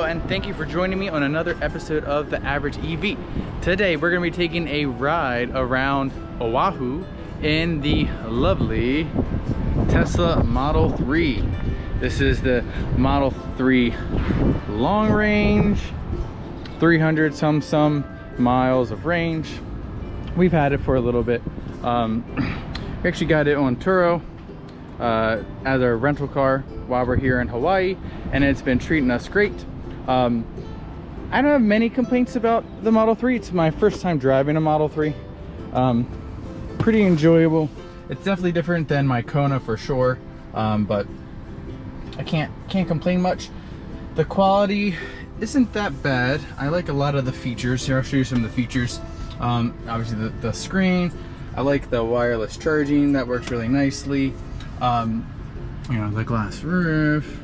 and thank you for joining me on another episode of The Average EV. Today we're going to be taking a ride around Oahu in the lovely Tesla Model 3. This is the Model 3 long range, 300 some miles of range. We've had it for a little bit. We actually got it on Turo as our rental car while we're here in Hawaii, and it's been treating us great. I don't have many complaints about the Model 3. It's my first time driving a Model 3. Pretty enjoyable. It's definitely different than my Kona for sure, but I can't complain much. The quality isn't that bad. I like a lot of the features. Here, I'll show you some of the features. Obviously the screen. I like the wireless charging. That works really nicely. You know, the glass roof,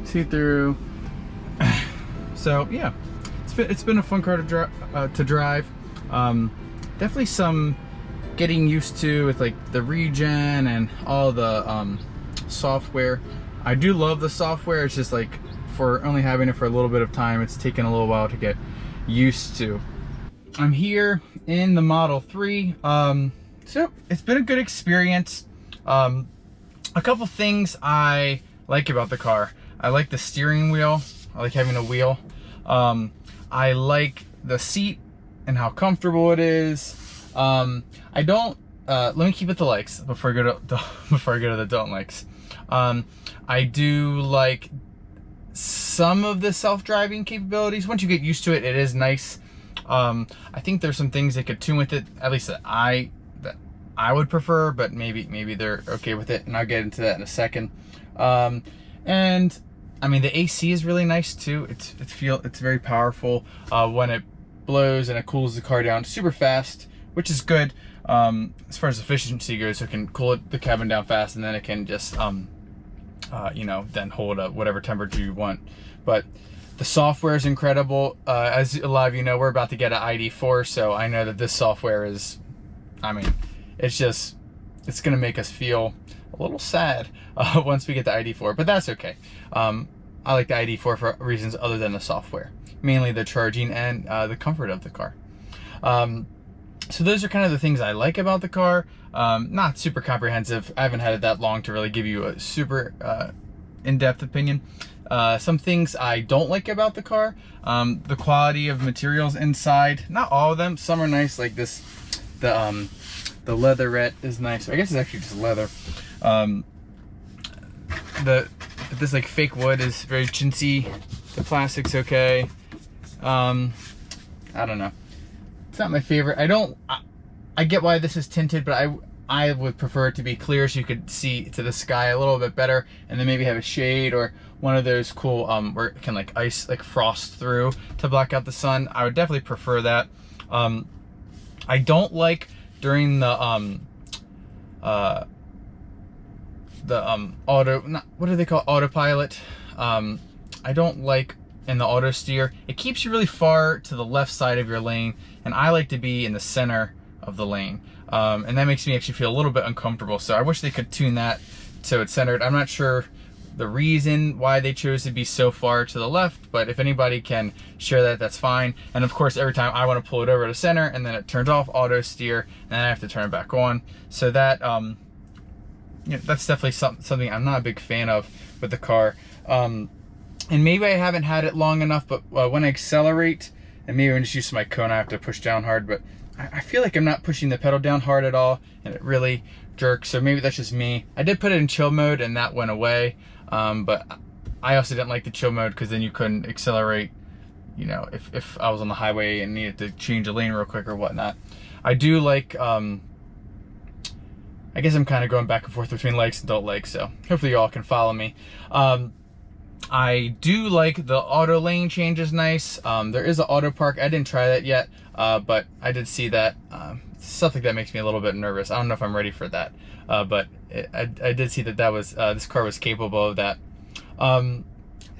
see-through. So yeah, it's been a fun car to drive. Definitely some getting used to with like the regen and all the software. I do love the software. It's just like for only having it for a little bit of time, it's taken a little while to get used to. I'm here in the Model 3. So it's been a good experience. A couple things I like about the car. I like the steering wheel. I like having a wheel. I like the seat and how comfortable it is. I don't. Let me keep it to likes before I go to the don't likes. I do like some of the self-driving capabilities. Once you get used to it, it is nice. I think there's some things they could tune with it, at least that I would prefer, but maybe they're okay with it, and I'll get into that in a second. And I mean, the AC is really nice too. It's very powerful when it blows, and it cools the car down super fast, which is good as far as efficiency goes. So it can cool the cabin down fast, and then it can just you know, then hold up whatever temperature you want. But the software is incredible. As a lot of you know, we're about to get an ID4, so I know that this software is, I mean, it's gonna make us feel a little sad once we get the ID4, but that's okay. I like the ID4 for reasons other than the software, mainly the charging and the comfort of the car. So those are kind of the things I like about the car. Not super comprehensive. I haven't had it that long to really give you a super in-depth opinion. Some things I don't like about the car, the quality of materials inside. Not all of them. Some are nice, like this, the leatherette is nice. I guess it's actually just leather. This like fake wood is very chintzy. The plastic's okay. I don't know. It's not my favorite. I get why this is tinted, but I would prefer it to be clear so you could see to the sky a little bit better, and then maybe have a shade or one of those cool where it can like frost through to block out the sun. I would definitely prefer that. I don't like during the what do they call autopilot? I don't like in the auto steer. It keeps you really far to the left side of your lane, and I like to be in the center of the lane, and that makes me actually feel a little bit uncomfortable. So I wish they could tune that so it's centered. I'm not sure the reason why they chose to be so far to the left, but if anybody can share that, that's fine. And of course, every time I want to pull it over to center, and then it turns off auto steer, and then I have to turn it back on. So that you know, that's definitely something I'm not a big fan of with the car. And maybe I haven't had it long enough, but when I accelerate, and maybe when I just use my Kona, I have to push down hard, but I feel like I'm not pushing the pedal down hard at all, and it really jerks. So maybe that's just me. I did put it in chill mode, and that went away. But I also didn't like the chill mode because then you couldn't accelerate, you know, if I was on the highway and needed to change a lane real quick or whatnot. I do like, I guess I'm kind of going back and forth between likes and don't like, so hopefully you all can follow me. I do like the auto lane change is nice. There is an auto park. I didn't try that yet, but I did see that. Stuff like that makes me a little bit nervous. I don't know if I'm ready for that, but I did see that was this car was capable of that. I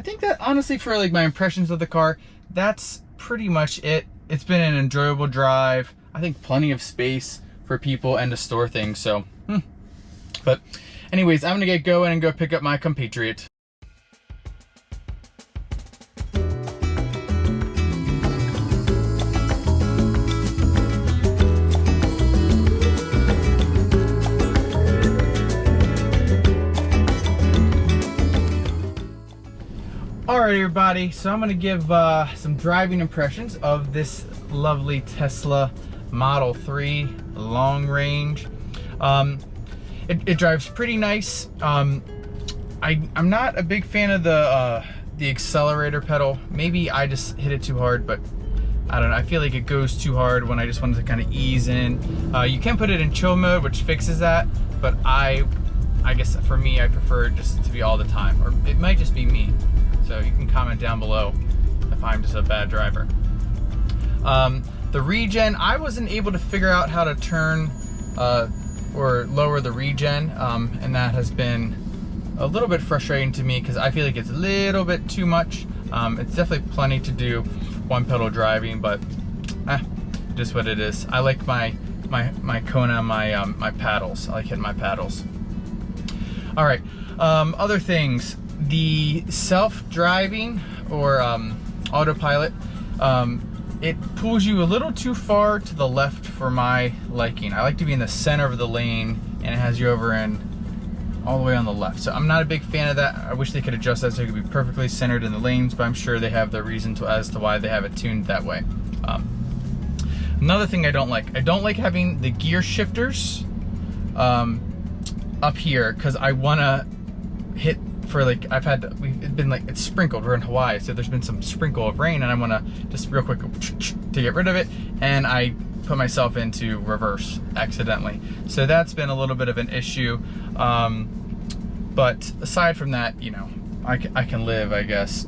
think that honestly, for like my impressions of the car, that's pretty much it. It's been an enjoyable drive. I think plenty of space for people and to store things. So, but anyways, I'm gonna get going and go pick up my compatriot. All right, everybody, so I'm gonna give some driving impressions of this lovely Tesla Model 3 long range. It drives pretty nice. I'm not a big fan of the accelerator pedal. Maybe I just hit it too hard, but I don't know. I feel like it goes too hard when I just wanted to kind of ease in. You can put it in chill mode, which fixes that, but I guess for me, I prefer it just to be all the time, or it might just be me. So you can comment down below if I'm just a bad driver. The regen, I wasn't able to figure out how to turn or lower the regen, and that has been a little bit frustrating to me because I feel like it's a little bit too much. It's definitely plenty to do one pedal driving, but just what it is. I like my Kona, my paddles. I like hitting my paddles. All right, other things. The self-driving or autopilot, it pulls you a little too far to the left for my liking. I like to be in the center of the lane, and it has you over in all the way on the left. So I'm not a big fan of that. I wish they could adjust that so it could be perfectly centered in the lanes, but I'm sure they have the reason as to why they have it tuned that way. Another thing I don't like having the gear shifters up here, because I want to hit for like, it's sprinkled. We're in Hawaii, so there's been some sprinkle of rain, and I want to just real quick to get rid of it, and I put myself into reverse accidentally. So that's been a little bit of an issue. But aside from that, you know, I can live, I guess.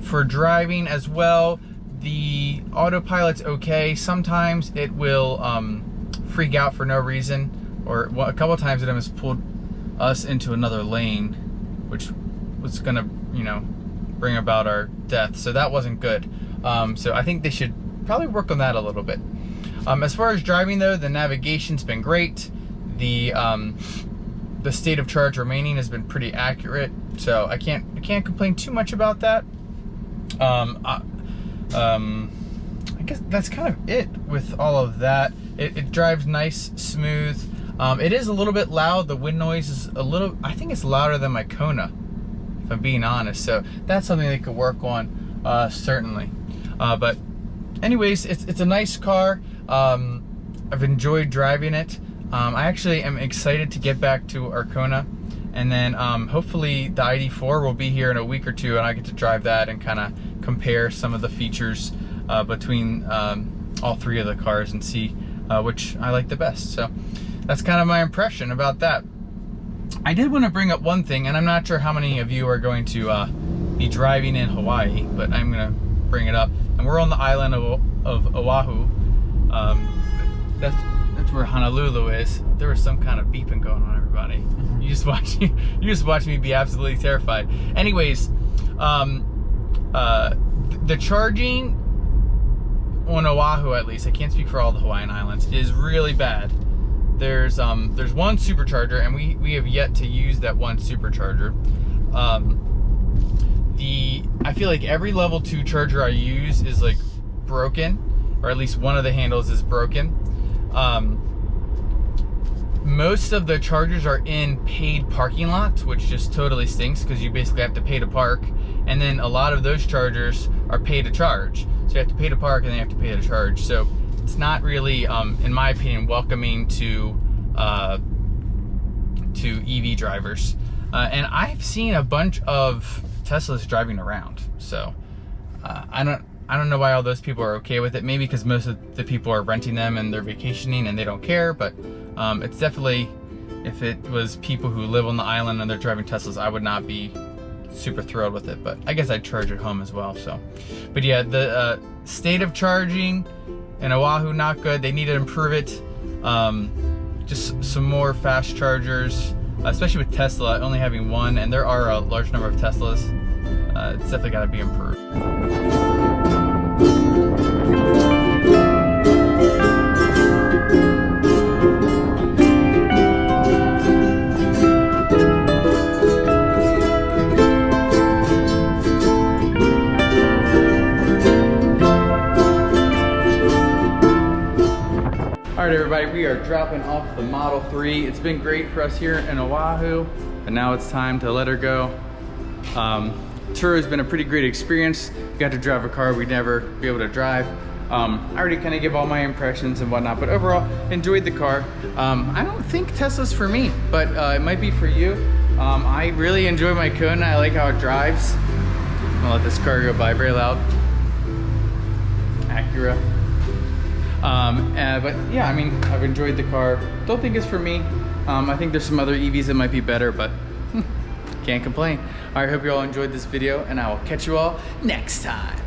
For driving as well, the autopilot's okay. Sometimes it will freak out for no reason, or a couple of times it almost pulled us into another lane, which was gonna, you know, bring about our death. So that wasn't good. So I think they should probably work on that a little bit. As far as driving though, the navigation's been great. The state of charge remaining has been pretty accurate, so I can't complain too much about that. I guess that's kind of it with all of that. It drives nice, smooth. It is a little bit loud. The wind noise is a little, I think it's louder than my Kona, if I'm being honest. So that's something they could work on, certainly. But anyways, it's a nice car. I've enjoyed driving it. I actually am excited to get back to our Kona, and then hopefully the ID4 will be here in a week or two, and I get to drive that and kind of compare some of the features between all three of the cars and see which I like the best. So that's kind of my impression about that. I did want to bring up one thing, and I'm not sure how many of you are going to be driving in Hawaii, but I'm going to bring it up. And we're on the island of Oahu. That's where Honolulu is. There was some kind of beeping going on, everybody. You just watch me be absolutely terrified. Anyways, the charging on Oahu, at least, I can't speak for all the Hawaiian Islands, is really bad. There's one supercharger, and we have yet to use that one supercharger. I feel like every level 2 charger I use is like broken, or at least one of the handles is broken. Most of the chargers are in paid parking lots, which just totally stinks because you basically have to pay to park, and then a lot of those chargers are pay to charge. So you have to pay to park and then you have to pay to charge. So it's not really, in my opinion, welcoming to EV drivers. And I've seen a bunch of Teslas driving around. So I don't know why all those people are okay with it. Maybe because most of the people are renting them and they're vacationing and they don't care. But it's definitely, if it was people who live on the island and they're driving Teslas, I would not be super thrilled with it. But I guess I'd charge at home as well. So, but yeah, the state of charging in Oahu, not good. They need to improve it. Just some more fast chargers, especially with Tesla only having one, and there are a large number of Teslas. It's definitely got to be improved. All right, everybody, we are dropping off the Model 3. It's been great for us here in Oahu, but now it's time to let her go Turo has been a pretty great experience. Got to drive a car we'd never be able to drive. I already kind of give all my impressions and whatnot, but overall, enjoyed the car. I don't think Tesla's for me, but it might be for you. I really enjoy my Kona. I like how it drives. I'm gonna let this car go by, very loud. Acura. But yeah, I mean, I've enjoyed the car. Don't think it's for me. I think there's some other EVs that might be better, but can't complain. All right, hope you all enjoyed this video, and I will catch you all next time.